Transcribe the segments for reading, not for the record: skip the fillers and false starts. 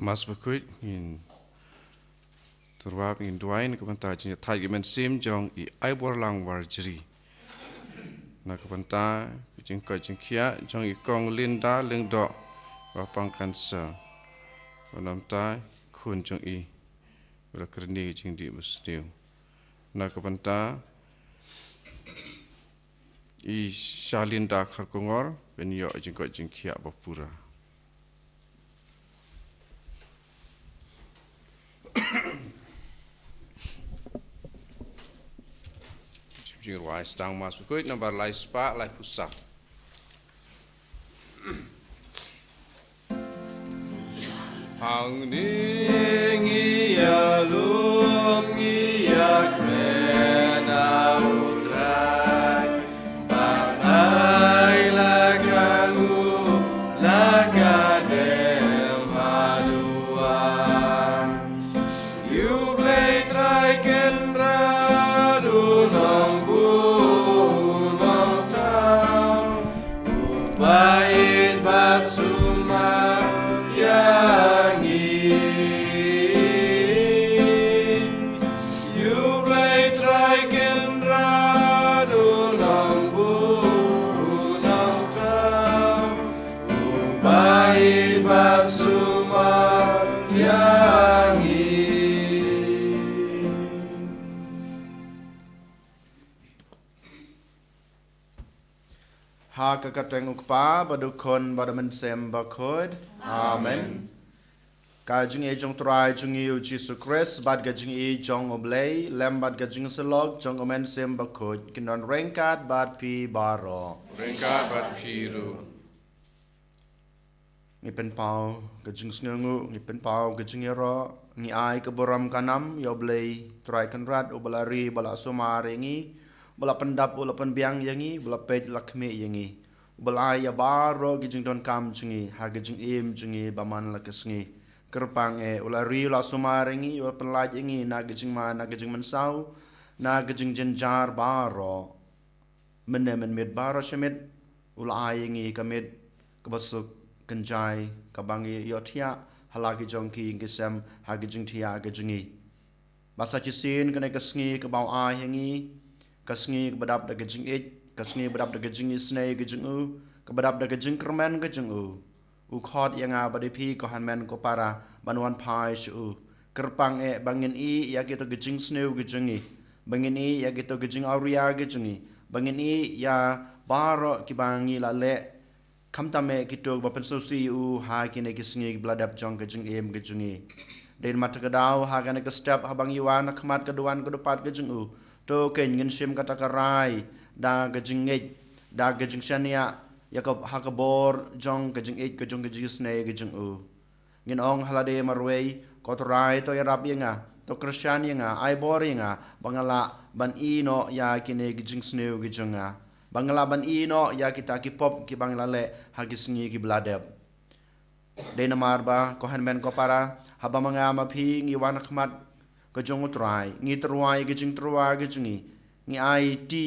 Mas Bakuit in Turwap in Dwayne kapanta jing thai men sim jong I aibor lang war jri na kapanta jing ko jing khia jong I kong linda ling do wa pang kansa onam ta khun jong I ra krni jing di mustiu na kapanta I shalinda khar kongor ben yo jing ko jing khia bapura jing ruai stang mas kuit number lai spa lai pusat hang ning ia lum ia krena utrai bang ai la kanu la kadem haluan you play try can radu nong Bait basuma yangi you play try can radu lambu nang tam bait basuma yangi Ha kakateng ukpa badukon badaman sem bakod. Amen. Kajing e jong try jong yu Jesus Christ bad gajing e jong oblay lem bad gajing selog jong omen sem bakod kinon rengkat bad pi baro. Rengkat bad piru. Ngipen pau gajing sngungu ngipen pau gajing ero ngi ai keboram kanam yoblay try kanrat obalari bala sumarengi bala pendap ula penbiang yangi bala pej lakme yangi bala ya baro gijing don kam jungi ha gijing im jungi baman lakasngi kerpang e ula ri la sumarengi ula penlaj yangi na gijing ma na gijing mensau na gijing jenjar baro men med baro shemit ula yangi kamit kabasuk kenjai kabangi yotia halagi jongki ngisem ha gijing tia gijingi basa cisin kena kasngi kabau a yangi kasngi badap da gajing it kasngi badap da gajing isnai gajing u kabadap da gajing kermen gajing u khot yang a badipi ko hanmen ko para banwan pai shu kerpang e bangin I ya gitu gajing sneu gajing I bangin I ya gitu gajing auria gajing I bangin I ya baro ki bangi la le kamtame gitu bapen sosi u ha kine kisngi bladap jong gajing em gajing I den matakadau ha gane ka step habang yuan khmat kaduan kudupat gajing u to ken ngin sim kata karai da gajing ej da gajing shania yakab hakabor jong gajing ej gajong gajing snai gajing u ngin ong halade marwei kotorai to yarab yanga to krishan yanga ai bor yanga bangala ban I no ya kine gajing sneu gajunga bangala ban I no ya kita ki pop ki bangla le hagisngi ki bladeb de namar ba ko hanmen ko para haba manga mapi ngi wan khmat kajong utrai ngi terwai gijing terwa gijingi ngi ai ti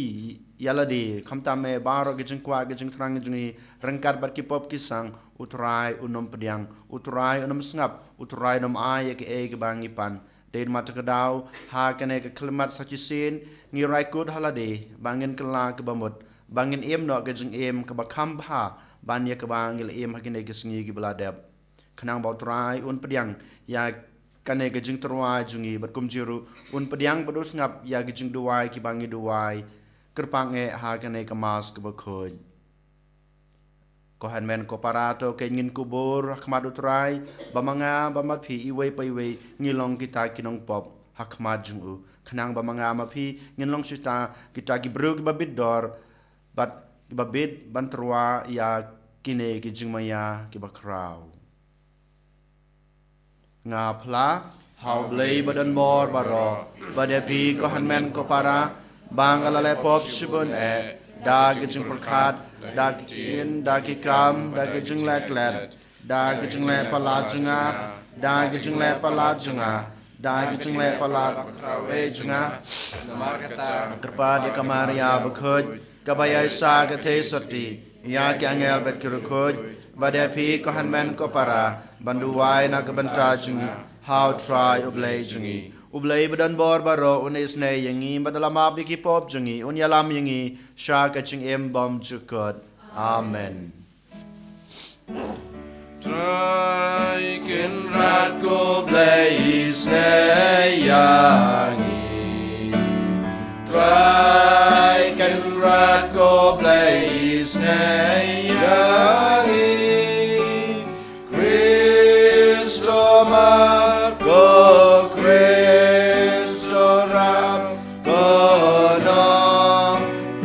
yalade khamtame baro gijing kwa gijing thrang gijingi rengkat bar kipop kisang utrai unom pediang utrai unom sngap utrai unom ai ke e ke bangi pan den matakadau ha kene ke klimat sachisin ngi raikut halade bangin kela ke bamut bangin em no gijing em ke bakham bha ban ye ke bangil em hakine gisngi gi bladab khnang bautrai un pediang ya kane gajing terwai jungi berkum jiru un pediang bedus ngap ya gajing duai ki bangi duai kerpang e ha kane kemas ke bekhoj ko hanmen ko parato ke ngin kubur khmat utrai bamanga bamat phi iwe paiwe ngilong kita kinong pop hakmat jungu khnang bamanga ma phi ngilong sita kita ki brug babit dor bat babit bantrwa ya kine ki jingmaya ki bakrau nga pla hau blei badan bor baro badepi ko hanmen ko para bangala le pop shibun e da gijing perkhat da gijin da kikam da gijing let da gijing le palajunga da gijing le palajunga da gijing le pala e junga namar kata kerpa di kamaria bekhoj kabayai sa ke the sati ya ki angel bet kirukoj bade pi ko hanmen ko para banduai na kabanta jungi how try oblay jungi ublay badan bor baro unis ne yangi badalama biki pop jungi unyalam yangi sha ka ching em bom chukot amen try kin rat ko blaze ne yangi try kin rat ko blaze ne yangi Cristo ma go Cristo ram go no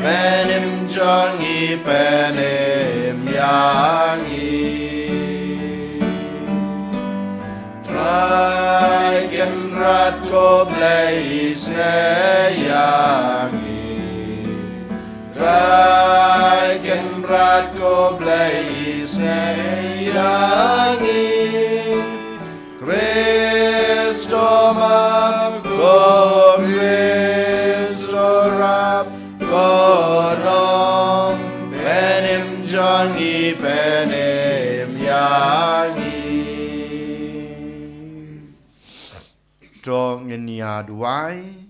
penim jangi penim yangi try can rat go blaze ne yangi try can rat go blaze ne yangi Cristo ma go Cristo rap go no penim jangi penim yangi Trong niya duai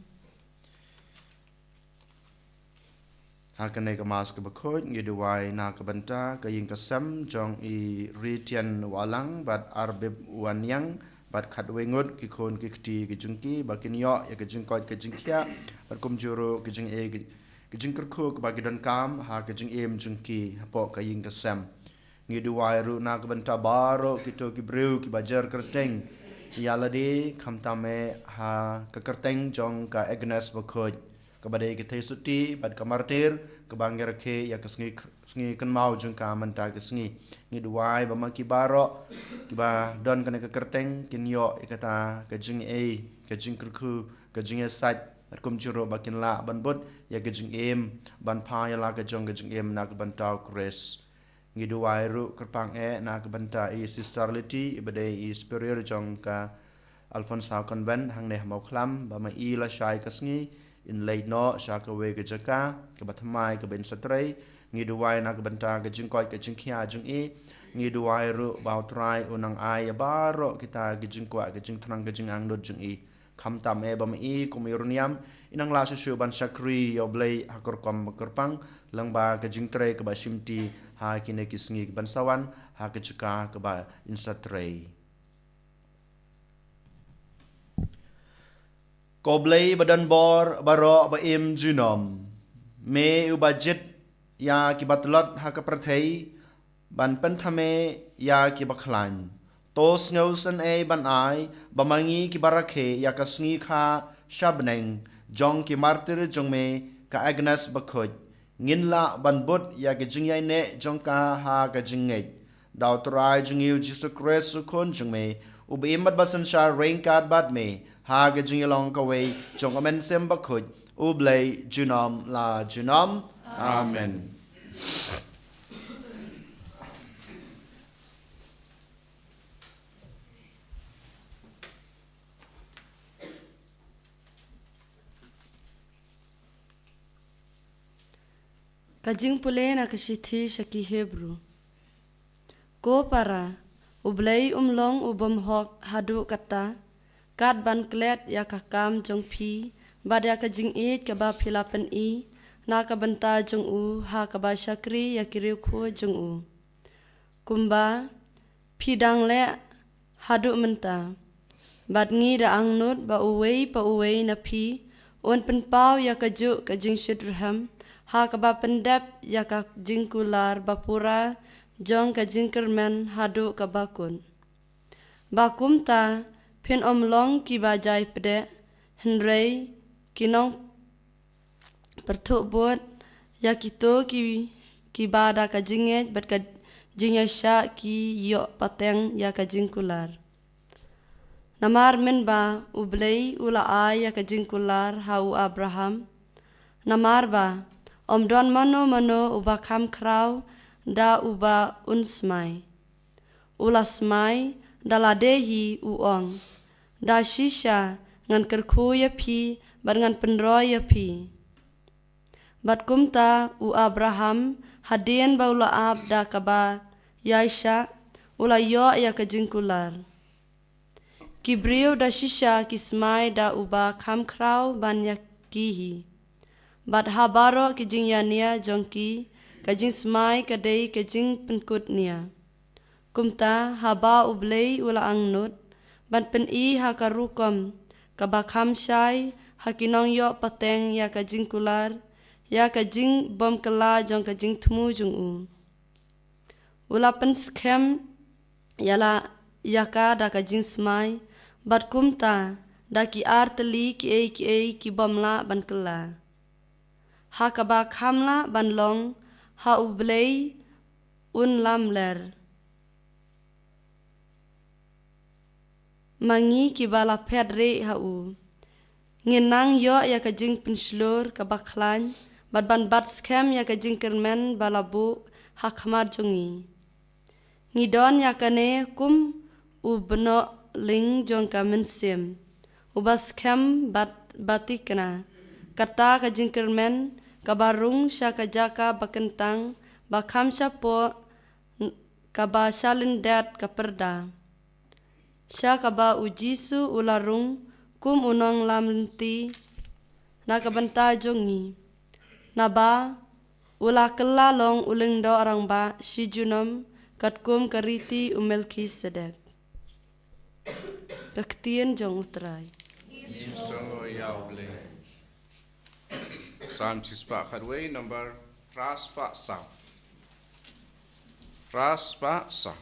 Hakanay kamas ka bakod ngi duai na kabanta kaying kasam jong I ritian walang bat arbib wanyang bat khatwengot ki khon ki khti ki jungki bakin yo ya ki jungkot ki jungkia bat kumjuro ki jung e ki jungkurku ki bagidan kam ha ki jung em jungki hapo kaying kasam ngi duai ru na kabanta baro ki to ki breu ki bajar kerteng yalade khamtame ha ka kerteng jong ka Agnes bakod kabadai kita suti bad kamartir kebangar ke ya kesngi kan mau jeng ka manta kesngi ngi duai ba maki baro kiba don kana ke kerteng kin yo ikata ke jeng e ke jeng kurku ke jeng sat kum juro bakin la ban bot ya ke jeng em ban pa ya la ke jong ke jeng em na ke bantau kres ngi duai ru kerpang e na ke banta e sisterlity ibadai e superior jong ka Alfonso Convent hang neh mau klam ba ma I la shai kesngi in late no shaka we ke jaka ke batmai ke ben satrai ngi duai na ke banta ke jingkoi ke jingkhia jing e ngi duai ru bau trai unang ai baro kita ke jingkwa ke jing thrang ke jing ang dot jing e kham tam e bam e kumiruniam inang la su ban sakri yo blai hakor kom kerpang lang ba ke jing trai ke ba simti ha kine kisngi ke ban sawan ha ke jaka ke ba in satrai Koblay badan bor baro ba im junom me ubajit ya ki batlot ha ka prathei ban penthame ya ki bakhlan tos ngausan e ban ai bamangi ki barakhe ya ka sngi kha shabneng jong ki martir jong me ka Agnes bakhoj nginla ban bot ya ki jingyai ne jong ka ha ka jingei daw trai jingyu jisu Christ su khon jong me ubimbat basan sha rainkat bat me ha ga jing long ka wei jong amen sem ba khoj ublay junom la junom amen Kajing pule na kasithi shaki Hebrew ko para ublay umlong ubom hok hadu kata kat ban klet ya kakam jong pi bada ka jing it ka ba philapen I na ka banta jong u ha ka ba shakri ya kiriu kho jong u kumba phidang le hadu menta bad ngi da angnut ba uwei na phi on pen pau ya ka ju ka jing shidraham ha ka ba pendap ya ka jing kular ba pura jong ka jing kermen hadu ka bakun bakum ta pin omlong ki ba jai pede henrei kinong perthuk bot ya kito ki ba da ka jinget bat ka jingya sha ki yo pateng ya ka jingkular namar men ba ublei ula ai ya ka jingkular hau Abraham namar ba omdon mano uba kham krau da uba unsmai ula smai daladehi uong da shisha ngan kerku ya pi bar ngan penro ya pi Bat kumta u Abraham hadien baula abda kaba Yaisha ula yo ya kajingkular. Kibriu da shisha kismai da uba kamkrau banyak kihi. Bat habaro kijing yania jongki kajing smai kadei kajing penkutnia. Kumta haba ublei ula angnut ban pen I hakarukom kaba kamshai hakinong yo pateng ya kajing kular ya kajing bom kela jong kajing temu jung u. Ula pen skem yala yaka da kajing smai bat kumta da ki arteli ki ei ki bomla ban kela. Ha kaba kamla ban long ha ublei un lamler. Mangi ki bala pedre ha u. Ngenang yo ya kajing penslur kabaklan bat ban bat skem ya kajing kermen balabu ha khamar jongi. Ngidon ya kane kum u beno ling jong kamen sim. Ubas kem batikna. Kata kajing kermen kabarung sya kajaka bakentang bakam sya po kaba shalin dat kaperda. Sya kaba ujisu ularung kum unong lamlenti na kabanta jongi. Naba ula kelalong uling do orang ba sijunom katkum kariti umelki sedek. Kektien jong utrai. Psalm Chispa Khadway number Raspa Sa. Raspa Sa.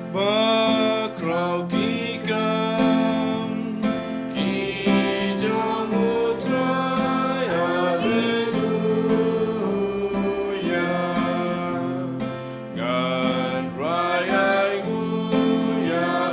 Bakrau kikam kijong utrai haleluya gan raya guya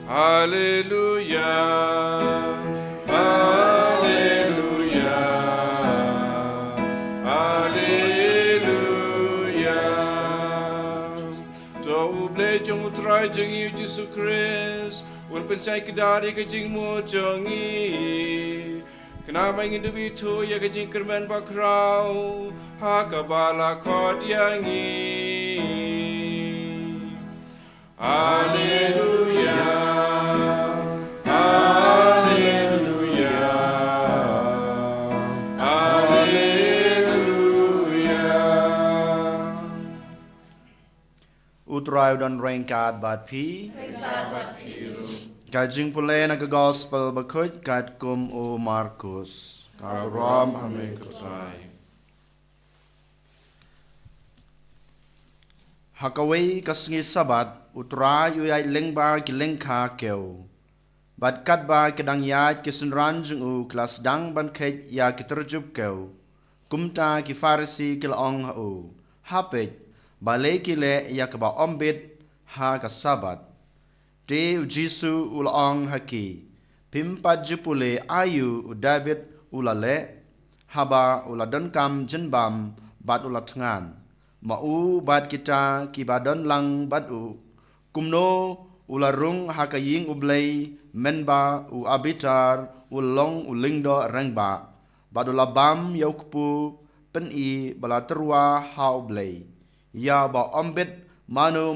Haleluya, Haleluya, Haleluya. Tau ble jong utrai jeng yu Jesu Christ, ul pencai kedari ke jing mo jongi. Kenapa ingin debi tu ya ke jing kermen bakrau, ha kabala kot yangi. Haleluya, Haleluya, Haleluya. Utrai dan rengkat bat pi. Kajing pulai nak gospel bakut kat kum o Markus. Kabram amin kusai. Hakawai kasngi sabat utrai uyai lengba ki lengka keu. Bat kat ba kedang yat ki sunran jung u kelas dang ban khet ya ki terjub keu. Kumta ki farisi ki laong u. Hapet balai ki le ya ka ba ombit ha ka sabat. Te Jesu ulaong haki. Pimpat jupule ayu u David ulale. Haba uladon kam jenbam bat ulat Mau bat kita kibadon lang bat u. Kumno ularung hakaying ublay menba u abitar ulong ulingdo rengba. Badulabam yaukpu peni balaterwa haublay. Ya ba ombit manu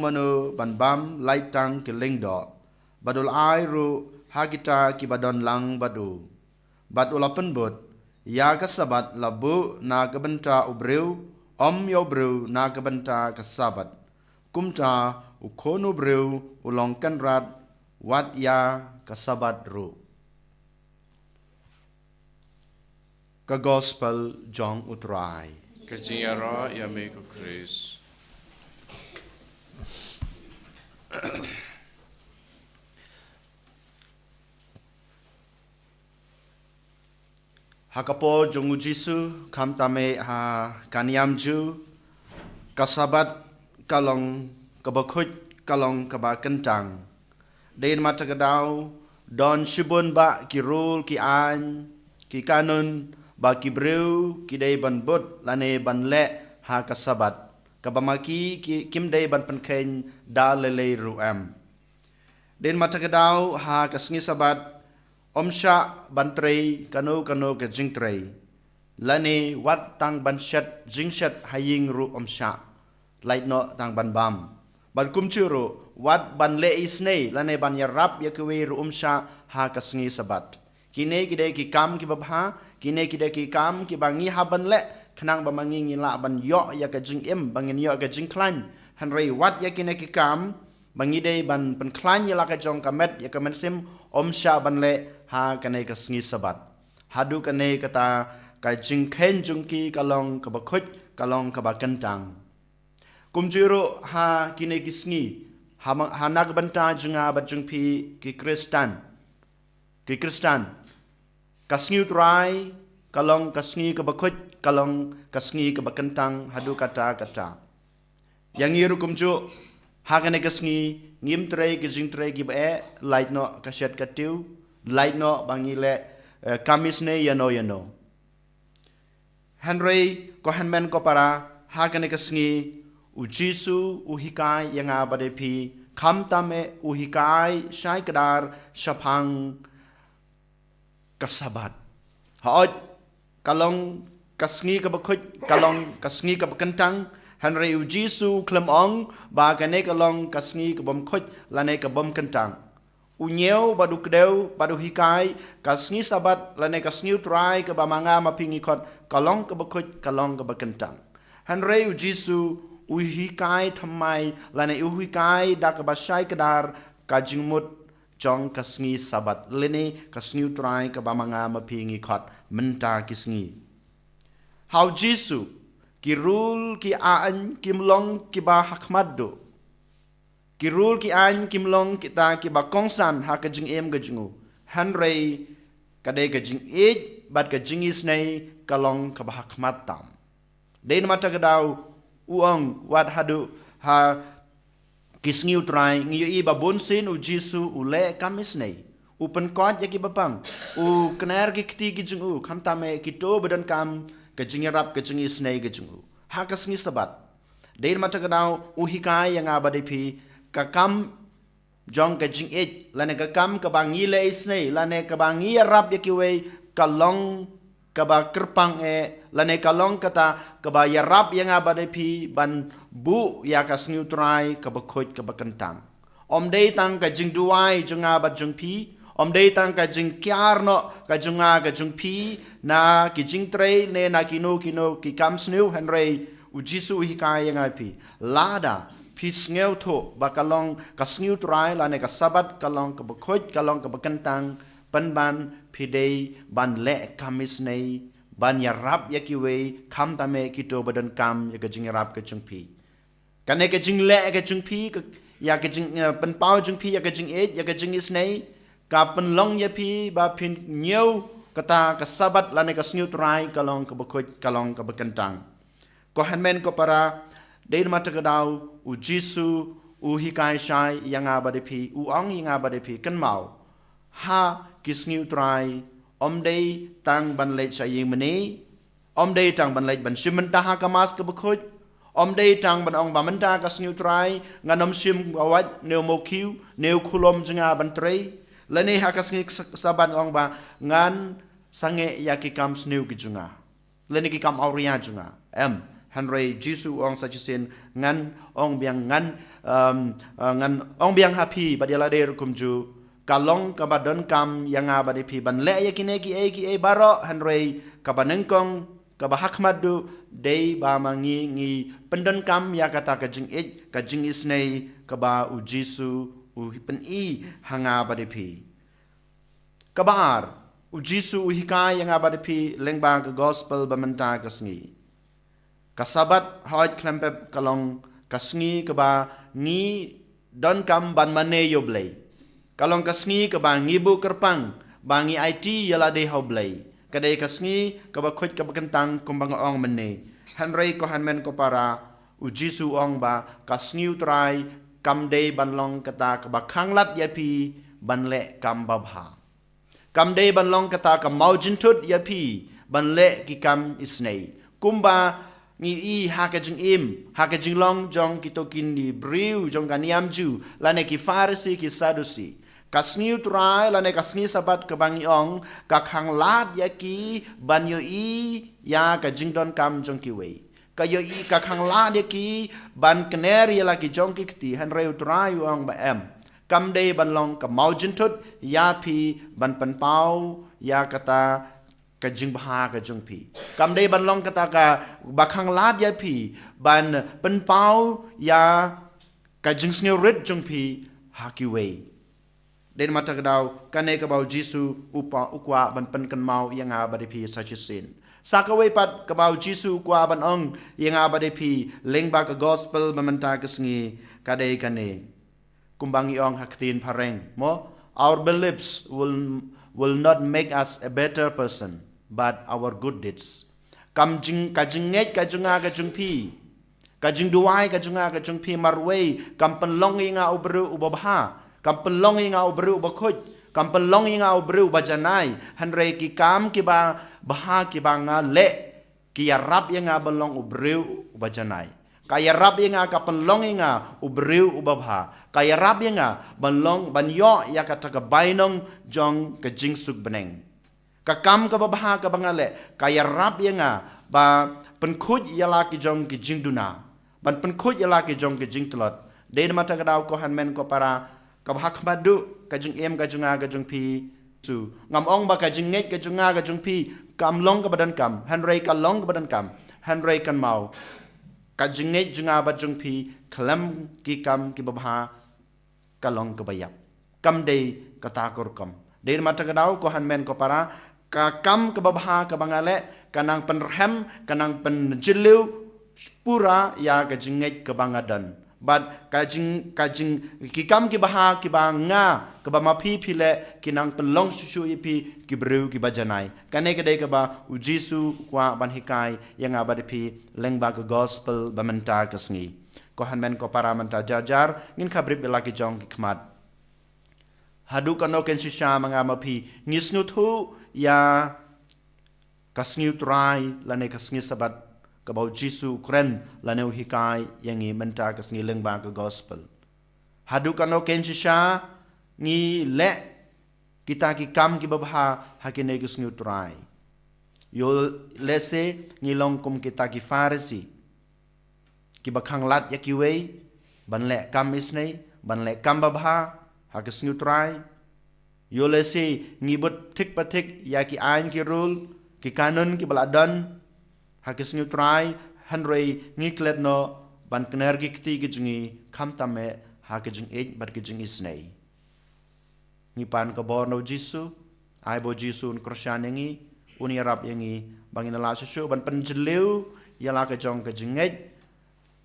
banbam laitang kelingdo. Badul airu hakita kibadon lang badu. Badulapen bud. Ya kasabat labu na kebenta ubreu. Yo breu na kebenta kasabat. Kumta ukono breu ulong kenrat wat ya kasabat ru. Ka gospel jong utrai. Kajiyara ya me ko Chris. Hakapo jongu Jisu kam tame ha kaniam ju kasabat kalong kabakut kalong kabakentang. Den mata kedau don shibun ba ki rule ki an ki kanun ba ki breu ki dei ban but lane ban le ha kasabat kabamaki ki kim dei ban penken da lele ruam. Den mata kedau ha kasngi sabat Omsha bantrei kano ke jingtrei. Lani wat tang ban shat jingshat haying ru omsha. Lait no tang ban bam. Ban kumchuru wat ban le isnei lani ban yarap yakwe ru omsha ha kasngi sabat. Kine kide ki kam ki babha, kine kide ki kam ki bangi ha ban le kenang bamangi ngila ban yo ya ka jing im bangin yo ka jing klan. Hanrei wat yakine ki kam bangi dei ban penklan ya la ka jong kamet ya ka mensim omsha ban le ha kane ka sngi sabat. Hadu kane kata ka jing ken jungki kalong ka bakut kalong ka bakentang. Kumjuro ha kine ki sngi ha nag banta junga bat jungpi ki kristan. Ki kristan. Ka sngi utrai kalong ka sngi ka bakut kalong ka sngi ka bakentang hadu kata. Yang iru kumju ha kane ka sngi ngim trei ki jing trei ki ba light no ka shet ka tiu. Light no bangile kamis ne yano. Henry ko henmen ko para hakane kasngi u Jisu u hikai yang abade pi kam tame u hikai syai kedar syapang kasabat. Haot kalong kasngi ka bakut kalong kasngi ka bakentang Henry u Jisu klem ong ba kane kalong kasngi ka bom khut lane ka bom kentang. Unyeu badu kedeu badu hikai kasngi sabat lane kasngi utrai ke bamanga mapingi kot kalong ke bakut kalong ke bakentang. Hanrei u Jisu u hikai thamai lane u hikai dak basai kedar kajingmut jong kasngi sabat lene kasngi utrai ke bamanga mapingi kot menta kisngi. How Jisu ki rule ki aan kimlong ki ba hakmaddo. Kirul ki an kimlong kita ki bakongsan ha ka jing em ga jingu Hanrei kadai ka jing ej bat ka jing isnei kalong ka bahak matam dein mata gadau uang wat hadu ha Kisngiu trai ngiu I babon sin u Jisu u le kamis nei. U penkot ya ki bapang. U kener ki kti ki jung u kam tame ki to badan kam ke jing rap ke jing isnei ke jung u. Ha kasngi sabat. Dein mata kadau u hikai yang abade pi ka kam jong ke jing it lane ka kam ka bangi le isnei lane ka bangi rap ya ki we kalong ka ba kerpang lane kalong kata ka ba ya rap yang abade pi ban bu ya kasngiu trai ka ba khoj ka ba kentang. Om dei tang ka jing duai junga ba jung pi om dei tang ka jing kyar no ka junga ka jung pi na ki jing tre ne na kino ki kam sniu henrei u Jisu hi ka yang ai pi lada pi sneu tho ba kalong ka sniu trai la ne ka sabat kalong ka ba khoj kalong ka ba kentang pan ban pi dei ban le kamis nei ban ya rap ya ki we kam ta me ki to badan kam ya ka jing rap ka jung pi ka ne ka jing le ka jung pi ya ka jing pan pau jung pi ya ka jing et ya ka jing is nei ka pen long ya pi ba pin nyeu kata ka sabat la ne ka sniu trai kalong ka ba khoj kalong ka ba kentang ko hanmen ko para dein mata kadau u Jisu u hikai shai yang abade pi u ong yang abade pi kan mau ha kisngiu trai om dei tang ban le chai mani om dei tang ban le ban shimen ta ha kamas ka ba khoj om dei tang ban ong ba man ta ka sniu trai nganom sim awat neu mo kiu neu khulom jinga ban trei lani ha ka sngik saban ong ba ngan sange yakikam sniu ki junga lani ki kam auria junga Henry Jisu ong sajisin ngan ong biang ngan ong biang happy badiala der kumju kalong kabadon kam yang abadi pi ban le yakine ki e baro Henry kabanengkong kabahakmadu dei ba mangi ngi pendon kam ya kata kajing isnei kaba u Jisu u pen I hanga abadi pi kabar u Jisu u hikai yang abadi pi lengba ke gospel bamenta kasngi kasabat hoj klempep kalong kasngi keba ngi don kam ban mane yoblei kalong kasngi keba ngi bu kerpang bangi IT yala de hoblei kadai kasngi keba khoj keba kentang kumbang ong mane Henry ko hanmen ko para u Jisu ong ba kasngi utrai kam de ban long kata keba khanglat yapi ban le kam babha kam de ban long kata ka maujin tut yapi ban le ki kam isnei kumba ngi I hakajing hakajing long jong kitokin di briu jong kaniam ju lane ki farisi ki sadusi kasngi utrai lane kasngi sabat ke bangi ong ka khang lat ya ki ban yo I ya ka jing don kam jong ki wei ka yo I ka khang lat ya ki ban kner ya la ki jong ki kti Henry utrai ong ba kam dei ban long ka maujin tut ya pi ban pan pau ya kata ka jing bha ka jung pi kam dei ban long kata ka bakhang lat ya pi ban pen pau ya ka jing sneu rit jung pi ha ki wei den mata kadau kane ka bau Jisu upa ukwa ban pen kan mau yang abade pi sachisin sakawei pat ka bau Jisu ukwa ban ong yang abade pi lengba ka gospel mamenta kasngi kadai kane kumbangi ong haktin pareng mo our beliefs will not make us a better person but our good deeds kajing nget kajunga kajung pi kajing duai kajunga kajung pi marwei kam penlong inga ubru ubabha kam penlong inga ubru ubakhuj kam penlong inga ubru ubajanai hanrei ki kam ki ba baha ki ba nga le ki yarap inga belong ubru ubajanai kaya rap inga ka penlong inga ubru ubabha kaya rap inga belong banyo ya kata ka bainong jong kajing suk beneng kakam ka babaha ka bangale kaya rap nga ba penkhut yala ki jong ki jingduna ban penkhut yala ki jong ki jingtlot de mata ka daw ko hanmen ko para ka bahak madu ka jing ka junga ka jung pi su ngam ong ba ka jing nget ka junga ka jung pi kam long ka badan kam Henry ka long ka badan kam Henry kan mau ka jing nget junga ba jung pi klam ki kam ki babaha ka long ka bayap kam de ka takur kam de mata ka daw ko hanmen ko para ka kam ke babha ka bangale kanang penrem kanang penjiliu pura ya ka jinget ke bangadan but kajing ki kam ki baha ki banga ke ba mapi phile kinang penlong susu ipi ki bru ki bajanai kane ke dei ka ba u Jisu kwa ban hikai yang abade pi lengba ke gospel bamenta kasngi ko hanmen ko para manta jajar ngin khabrib lagi jong ki khmat hadu kano ken shisha manga mapi ngisnu thu ya kasngiu trai lane kasngi sabat kabau jisu kren lane hikai yangi menta kasngi lengba ke gospel hadu kano ken shisha ngi le kita ki kam ki babha hakine kasngiu trai yo lese ngi longkum kita ki farisi ki bakhang lat yakiwei ban le kam isnei ban le kam babha hakasngiu trai yo lese ngi but thik pathik ya ki ain ki rule ki kanon ki baladan hakasngiu trai hanrei ngi klet no ban kner ki kti ki jungi kham tame hakajing ej bat ki jing isnei ngi pan ka bor no jisu ai bo jisu un krosyan ngi uni rap yangi bangin la su ban penjeliu yala ka jong ka jingej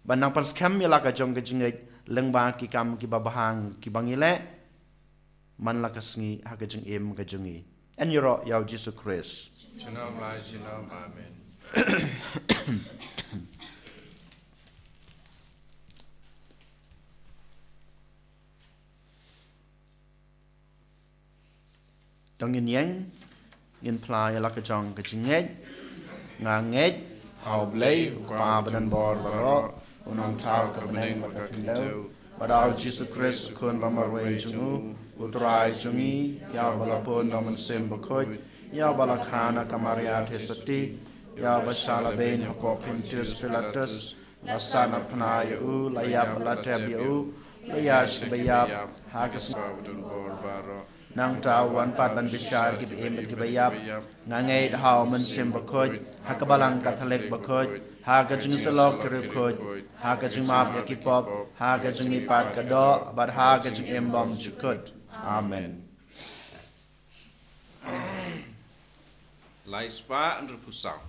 ban nang pas kam yala ka jong ka jingej lengba ki kam ki babahang ki bangile man la kasngi ha ka jing em ka jungi en yoro yaw Jesus Christ Shalom lai shalom amen. Dong yin yang yin pla yala ka jong ka jingej nga ngej hau blei pa badan bor baro unang tau ka beneng ka kindau badal Jesus Christ kun bamarwe jungu utrai jungi ya balapun naman sem bakoj ya balakana kamaria tesati ya basala ben hako Pontius Pilatus lasana pnaya u layap latab u layash bayap hakas nang tawan pat ban bishar ki em ki bayap nangay haw man sim bakoj hakabalang kathalek bakoj hagajing salok kirukoj hagajing map yakipop hagajing ipat kado bad hagajing embom chukut amen Lai spa and repusau.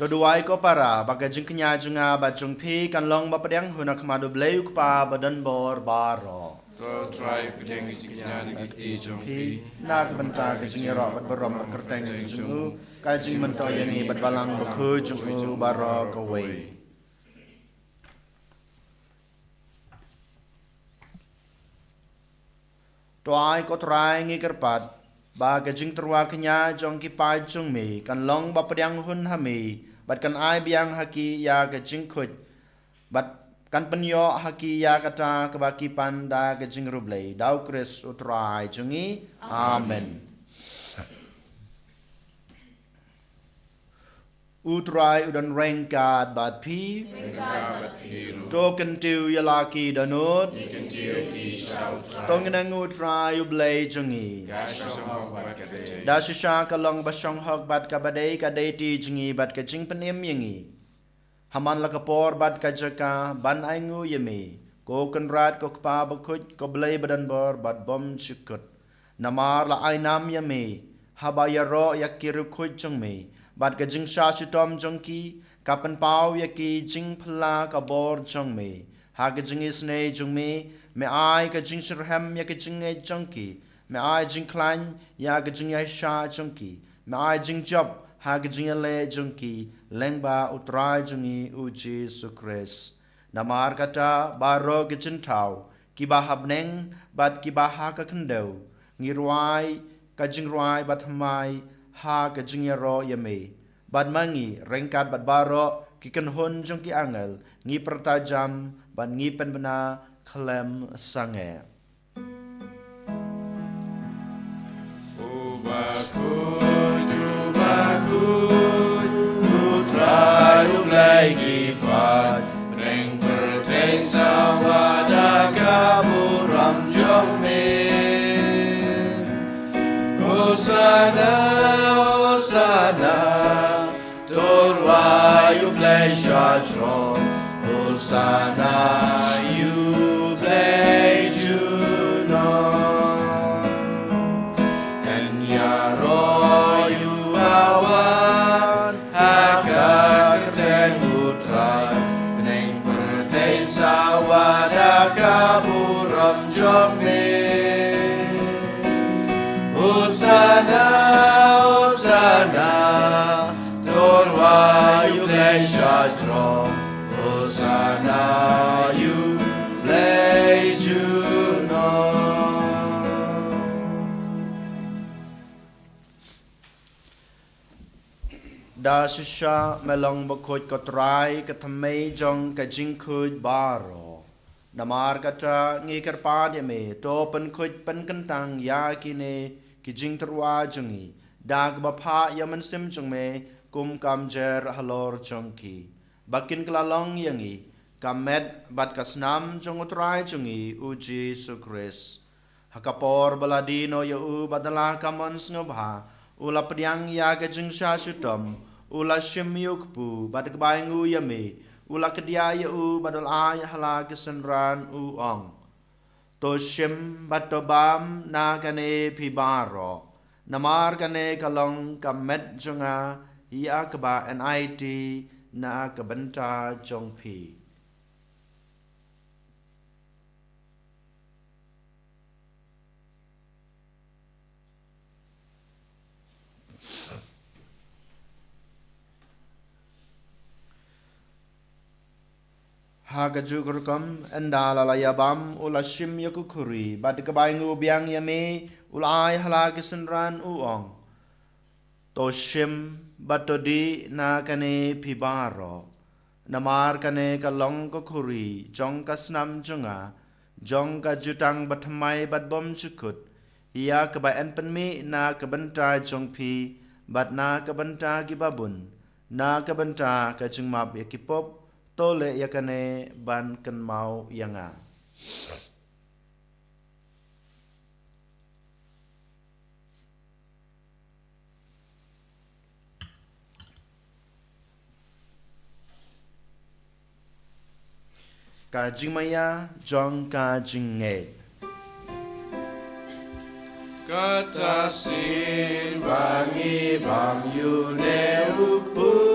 Toduai ko para baga jing kenya junga ba jung pi kan long ba padang huna kmadu bleu pa badan bor baro To try pedeng istiqnya ni kiti jongpi. na ka banta ka jing ro bat barom kerteng jungu ka jing mento yani bat balang ba khu jungu baro ko wei toai ko trai ngi kerpat ba ka jing terwa kenya jong ki pa jung mi kan long ba padang hun ha mi bat kan ai biang haki ya ka jing khut bat kan penyo haki ya kata kebaki panda ka jing rublei dau kris utrai jungi amen utrai udan rengkat bat pi token tu yalaki danut tongenang utrai ublei jungi da shisha kalong basong hok bat kabadei kadeti jungi bat ka jing penem yangi haman la kapor bat ka jaka ban aingu yemi ko kenrat ko kpa bakut ko blei badan bor bat bom chukut namar la ainam yemi habayaro yakiru khut jungmi bat ka jing sha chitom jongki kapan pau yaki jing phla ka bor jongmi ha ka jing isne jong me ai ka jing shirham ya ka jing e junkie me ai jing klein ya ka jing ya sha junkie me ai jing job ha ka jing le junkie lengba utrai jungi u Jesus Christ namar kata baro ka jin tau ki ba habneng bat ki ba ha ka khendau ngirwai ka jing rwai bat mai ha ka jing ya ro ya me bat mangi rengkat bat baro ki kan hon jong ki angel ngi pertajam bat ngi pen bena klem sange ubakut utrai umlai gipat breng perteng sawada kaburam jong me Hosanna Hosanna Torwa you bless your throne Hosanna you bless Juno and Yaro you are one Hakakten utrai Beneng pertei sawada kaburam jome Hosanna Hosanna Torwa you bless your throne Hosanna you bless Juno Da shisha melong bakoj kotrai katamay jong kajing kuj baro Namar kata ngi kerpad me to pen kuj pen kentang ya kine kijing terwa jongi dag bapa yaman sim jong me kum kam jer halor jongki bakin kelalong yangi kamet bat kasnam jong utrai jongi u Jesus Christ hakapor baladino ya u badala kamon snobha ula pediang ya kajing syasutom ula shimyukpu bat kebaingu yame ula kedia ya u badal ay hala kesenran u ong to shim bat to bam na kane pibaro namar kane kalong kamet jonga ya keba NIT na kebenta jongpi Hagajukurkam endala layabam ula shim yakukuri bad kebaingu biang yame ulai halagi senran uong to shim batodi na kane pibaro namar kane kalong kokuri jong kasnam junga jong ka jutang batmai batbom chukut ia kebaen penmi na kebenta jongpi bat na kebenta gibabun na kebenta kajungmab yakipop tole yakane ban ken mau yanga kajing maya jong kajing nge katasin bangi bam yune ukpu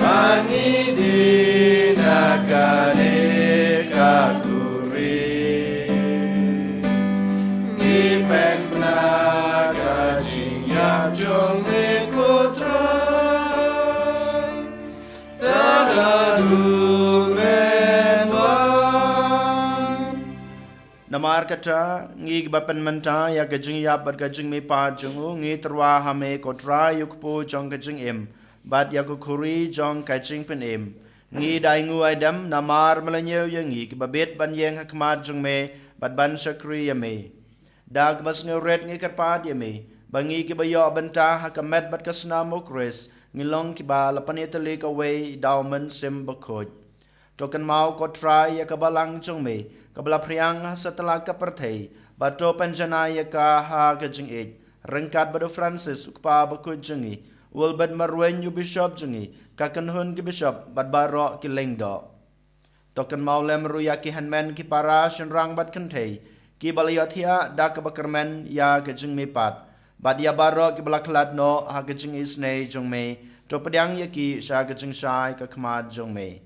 Bangi dinakane kakuri Ngipeng penaga jiyam jong mekotrai Tadadung menwan Namar kata ngi bapen menta ya kajing ya bat kajing me pa jungu ngi terwa hame kotrai yukpo jong kajing im Bat yakukuri jong kaching penim ngi dai ngu adam namar melanyo yangi kibabet ban yang hakmat jong me bat ban shakri yame dag bas red ngi karpat yame bangi kibayo benta hakamet bat kasna mokres ngilong kiba lapanetali ka way daumen sim bakoj token mau ko try yakabalang jong me kabla priang setelah kaperthei bato penjana yaka ha kajing ej rengkat bado Francis ukpa bakoj jengi Walbad marwen yu bishop jungi kakan hun ki bishop bad baro ki lengdo token maulem ruya ki hanmen ki para shenrang bad kentei ki balayathia da ka bakarmen ya ka jing me pat bad ya baro ki balaklat no ha ka jing isne jung me to padyang ya ki sha ka jing shai ka khmat jung me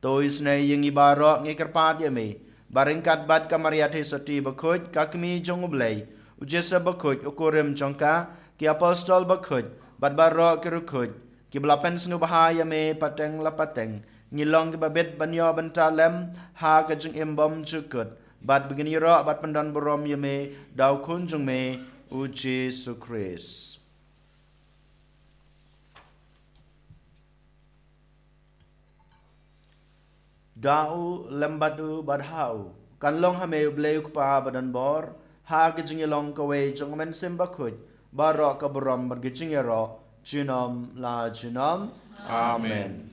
Tois na yung ibaro ngi kerpat yami. Baringkat bat kamariat hesoti bakut kakmi jong ublay. Ujesa bakut ukurim jongka ki apostol bakut bat baro kerukut ki belapen snu bahaya me pateng lapateng ngilong ki babet banyo bentalem ha ka jeng imbom jukut bat begini ro bat pendan borom yame dau kun jong me u Jesu Christ. Dau lembadu badhau kan long hame ubleu pa badan bor ha ka jeng long ka we jong men sim bakut baro ka borom bat gijing ro Junom la junom. Amen.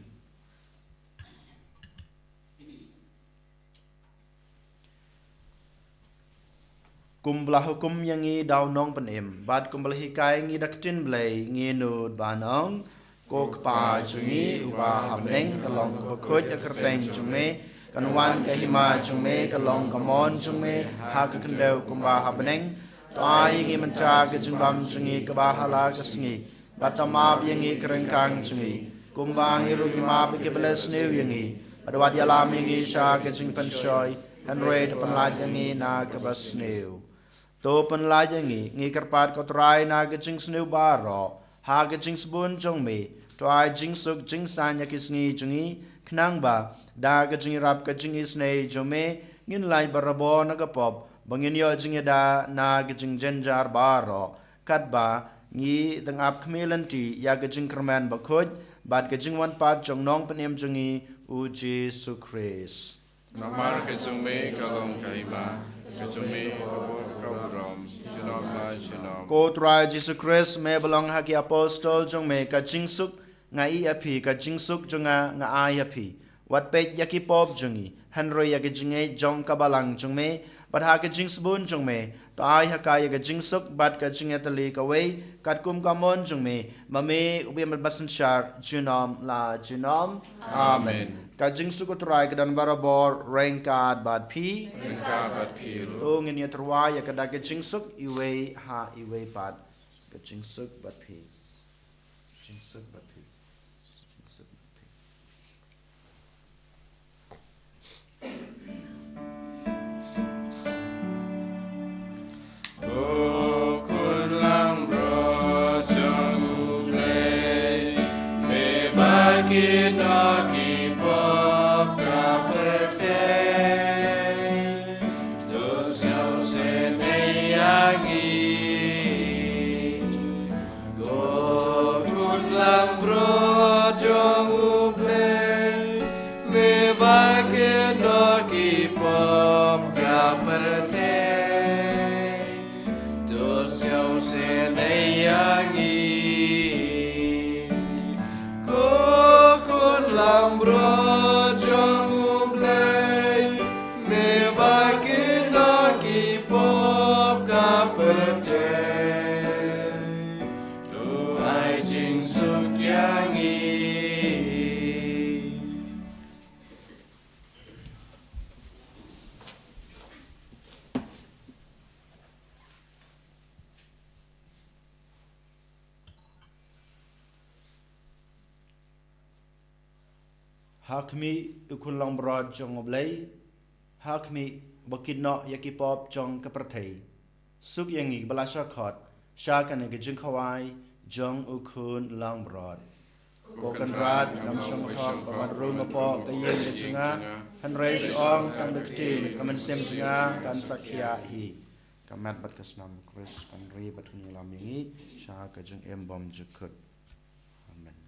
Kumbelah hukum yang ngi daw nong penim. Bad kumbelah hikai ngi daktin blay ngi nud banong. Ko kpa jungi uba hamneng kalong kabakut ya kerteng jungi. Kanwan kahima jungi kalong kamon jungi. Ha kakendau kumba hamneng. Toai ngi menca kejumbam jungi kabahala kesengi. Batama yangi kerengkang jungi kumbang irugi ma bike beles new yangi adwad yalam yangi sha kejing penshoy henry depan laj yangi na kebas new to pen laj yangi ngi kerpat kotrai na kejing snew baro ha kejing sebun jong me to ai jing suk jing san yakisngi jungi knang ba da kejing rap kejing isnei jome ngin lai barabo na kapop bangin yo jing da na kejing jenjar baro katba ngi tengap kmelanti ya gajing kerman bakut bad gajing wan pat jong nong penem jungi u Jesu Christ. Namar kejung me kalong kahima kejung me kaburam junom la junom. Ko try Jesu Christ me belong haki apostol jong me kajing suk ngai api kajing suk jonga nga ai api wat pet yaki pop jungi henry ya gajing e jong kabalang jong me bad ha gajing sebun jong me to ai hakai ga jingsuk bat ka jingatali ka wei kat kum kamon jung me mame ubi amal basan shar junom la junom. Amen. Ka jingsuk utrai ka dan barabor rengkat bat pi Rengkat bat pi to ngin ya terwa ya ka da ka jingsuk iwe ha iwe pat ka jingsuk bat pi jingsuk bat pi jingsuk bat pi. Kun lang bro trong ublay me bagi taki pop kaperte do siao se ne yangi go kun lang bro trong ublay me bagi taki pop kaperte Siao se nei yangi ko kun lam bro trong ublay me bagi na ki pop ka perte tu ai jing suk yangi. Hakmi ukun long brod jong oblay hakmi bakidno yakipop jong kapertei suk yangi balasha khot shakan ge jing khawai jong ukun long brod ko kan rat kam shong khot bawad rum po kayen ge jinga han rej ong kam de tin kam sem jinga kan sakhya hi kamat bat kasnam Chris kan ri bat lam yangi sha ka jing embom jukut. Amen.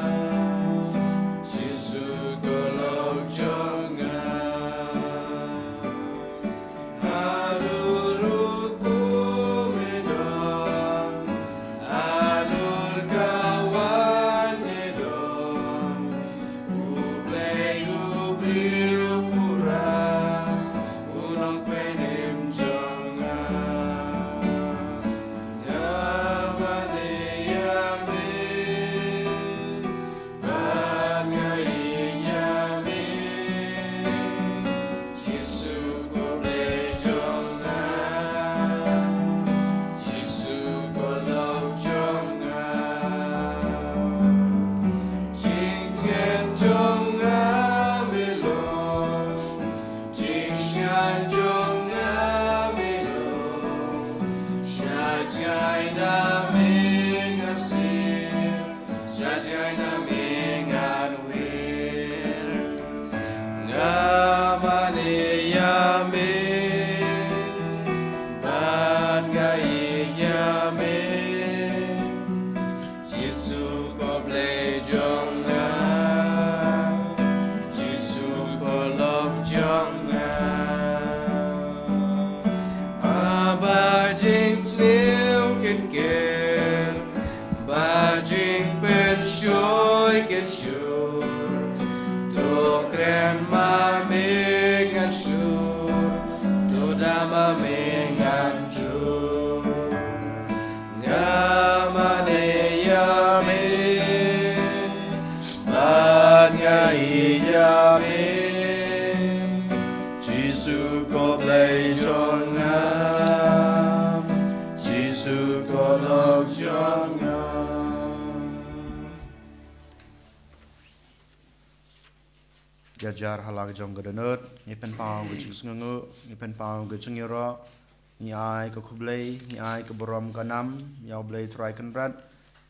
jajar halag jong gadanut ni pen pau ke jing sngangu ni pen pau ke jing yara ni ai ke khublei ni ai ke borom kanam yau blei try kan rat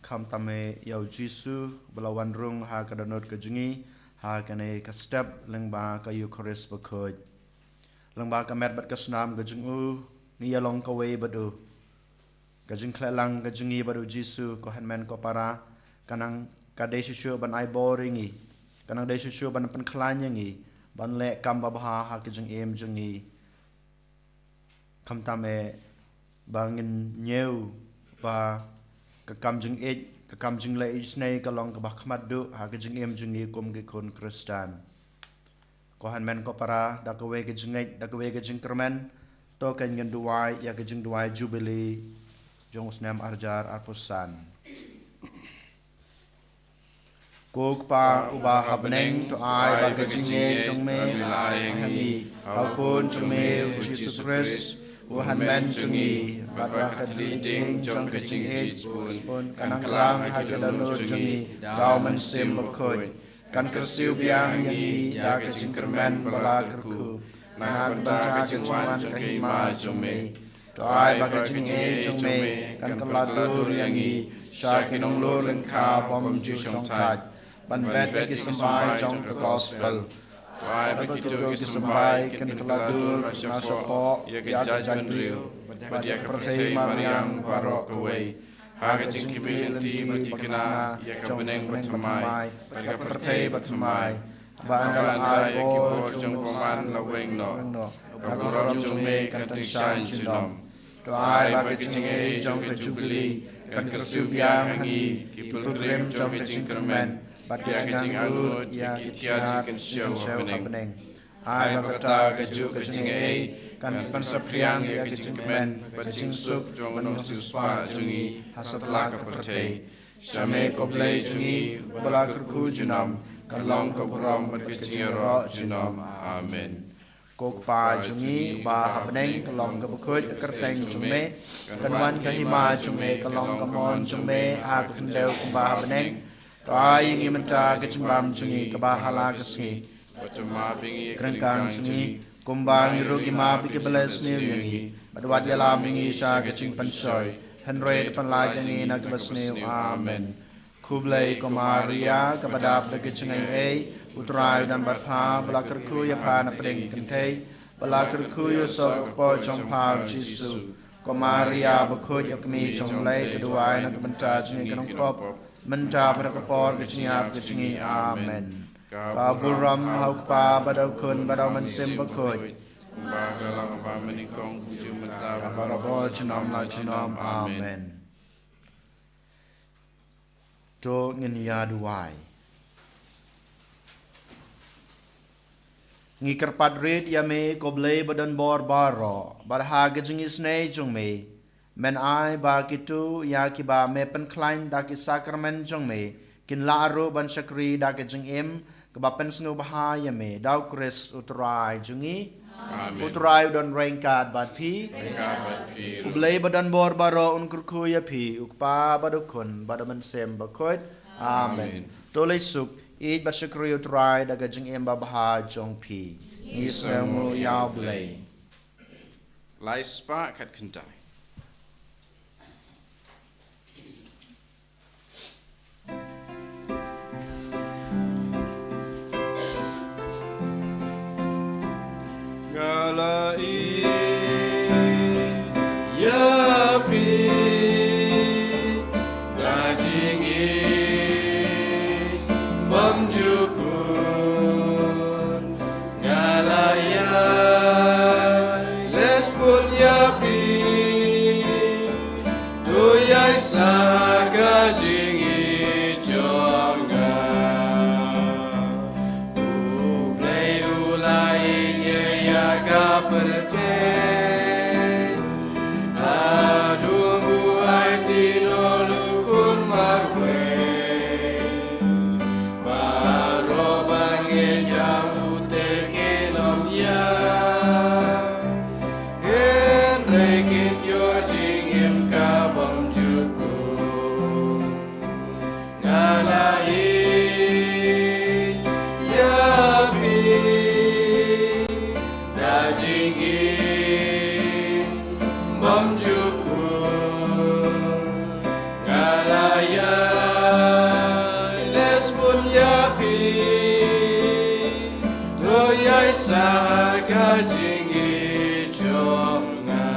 kham tame yau jisu belawan rung ha gadanut ke jingi ha kane ka step lengba ka eucharist bakhoj lengba ka met bat ka snam ke jingu ni yalong ka wei badu ka jing khlelang ka jingi badu jisu ko hanmen ko para kanang ka desu ban ai boringi kanang desu ban pen klanyangi ban le kam babha ha ke jing em jingi kham tame bangin nyeu ba ka kam jing e ka kam jing le isnei ka long ka ba khmat du ha ke jing em jingi kum ke kon kristan ko hanmen ko para da ka we ke jing da ka we ke jing kermen to kan ngen duai ya ke jing duai jubilee jong snam arjar arpusan Kok pa uba habneng to ai ba ke jing e jong me hangi au kun jong me Jesus Christ Tuhan men jungi badwa kadling jong ke jing e spun kanang klang ha ke dalu jungi dau men sim bakoi kan kersiu biang yi ya ke jing kermen bala kerku na banta ke wan ke ma jong me to ai ba ke jing e jong me kan kala dur yang yi sha ke nong lo len kha bom ju shong tai ban bet ke sambai jong ke gospel Wai bagi tu disembai kan keladur nasopo ya jajan driu bagi percaya mariang barok kawai haga jing humility bagi kena ya kabeneng bertemai bagi percaya bertemai banggalan ai bo jong paman laweng no kaguram jong me kan shine jinom to ai bagi jing e jong ke jubilee kan kersubiang hangi ki pilgrim jong ke jing kermen Badia kejing alut ya kitia jikin show happening. Ai bakata keju kejing kan pensapriang ya kejing kemen kejing sup jong menung suspa jungi hasatla kapertei. Syame koblei jungi bala kerku junam kan long kaburam berkejing ro junam. Amen. Kok pa jungi ba happening kalong kabukut kerteng jume kan wan kahima jume kalong kamon jume aku kendeu ba happening Kai ingi menta kecimbam jungi kebahala kesengi Kerengkang jungi Kumbang irugi mapi kebeles niu yangi Badwat yalam ingi sya kecing pensoy Henry depan lagi yangi nak kebeles niu Amen Kublai komaria kepada pekecengai Utrai dan badpa belakerku ya pana pedeng kentai Belakerku ya sok po jong pao jisu Komaria bekut ya kemi jong lay kedua nak kebenta jungi kenong pop Menta pada kepor keciniap kecini amen. Kaburam haukpa badau kun badau mensim bakoi. Bagalang apa menikong kuju menta Kabarabo cinom la cinom amen. To ngenia duai. Ngikar padrit yame koblei badan bor baro. Badha kecini snei jung me. Men ai ba kitu ya ki ba me pen klein da ki sakramen jong me kin laro ban sakri da ke jing im ke ba pen snu bah ya me dau kris utrai jungi utrai don rengkat bat pi ublei badan bor baro un kurku ya pi ukpa badukun badaman sem bakot amen tole suk id ba sakri utrai da ke jing im ba bah jong pi ni semu ya blei lai spa kat kentai Galai ya pi dajing bam jukun galaya les pun ya pi tu yai saga jingi jonga kaperte adungu aitino lukun marbu sa jing i jonga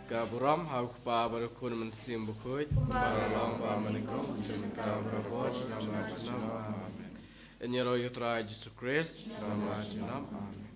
Kaburam hau pa barakun man sim bukut baralong pa manikom jumta brabot nama Amen. Enyero yutra Jesus Christ nama Amen.